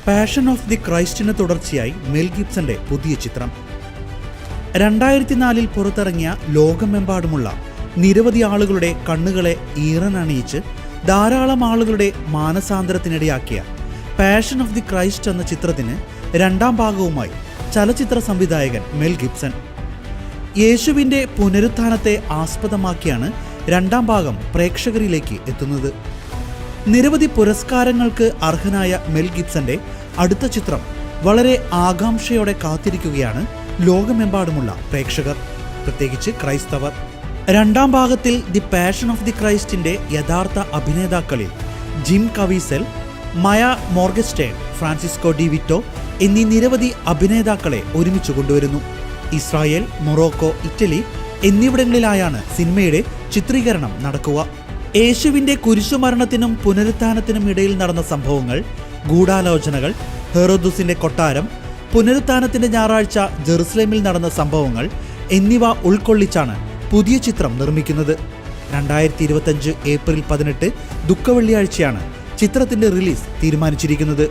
Passion of the ക്രൈസ്റ്റിന് തുടർച്ചയായി മെൽ ഗിബ്സന്റെ പുതിയ ചിത്രം. 2004 പുറത്തിറങ്ങിയ ലോകമെമ്പാടുമുള്ള നിരവധി ആളുകളുടെ കണ്ണുകളെ ഈറനണിയിച്ച് ധാരാളം ആളുകളുടെ മാനസാന്തരത്തിനിടയാക്കിയ പാഷൻ ഓഫ് ദി ക്രൈസ്റ്റ് എന്ന ചിത്രത്തിന് രണ്ടാം ഭാഗവുമായി ചലച്ചിത്ര സംവിധായകൻ മെൽ ഗിബ്സൺ. യേശുവിൻ്റെ പുനരുത്ഥാനത്തെ ആസ്പദമാക്കിയാണ് രണ്ടാം ഭാഗം പ്രേക്ഷകരിലേക്ക് എത്തുന്നത്. നിരവധി പുരസ്കാരങ്ങൾക്ക് അർഹനായ മെൽ ഗിബ്സന്റെ അടുത്ത ചിത്രം വളരെ ആകാംക്ഷയോടെ കാത്തിരിക്കുകയാണ് ലോകമെമ്പാടുമുള്ള പ്രേക്ഷകർ, പ്രത്യേകിച്ച് ക്രൈസ്തവർ. രണ്ടാം ഭാഗത്തിൽ ദി പാഷൻ ഓഫ് ദി ക്രൈസ്റ്റിന്റെ യഥാർത്ഥ അഭിനേതാക്കളിൽ ജിം കവീസൽ, മയ മോർഗസ്റ്റേൺ, ഫ്രാൻസിസ്കോ ഡി വിറ്റോ എന്നീ നിരവധി അഭിനേതാക്കളെ ഒരുമിച്ച് കൊണ്ടുവരുന്നു. ഇസ്രായേൽ, മൊറോക്കോ, ഇറ്റലി എന്നിവിടങ്ങളിലായാണ് സിനിമയുടെ ചിത്രീകരണം നടക്കുക. യേശുവിൻ്റെ കുരിശുമരണത്തിനും പുനരുത്ഥാനത്തിനും ഇടയിൽ നടന്ന സംഭവങ്ങൾ, ഗൂഢാലോചനകൾ, ഹെറോദുസിന്റെ കൊട്ടാരം, പുനരുത്ഥാനത്തിന്റെ ഞായറാഴ്ച ജെറുസലേമിൽ നടന്ന സംഭവങ്ങൾ എന്നിവ ഉൾക്കൊള്ളിച്ചാണ് പുതിയ ചിത്രം നിർമ്മിക്കുന്നത്. 2025 ഏപ്രിൽ 18 ദുഃഖവെള്ളിയാഴ്ചയാണ് ചിത്രത്തിന്റെ റിലീസ് തീരുമാനിച്ചിരിക്കുന്നത്.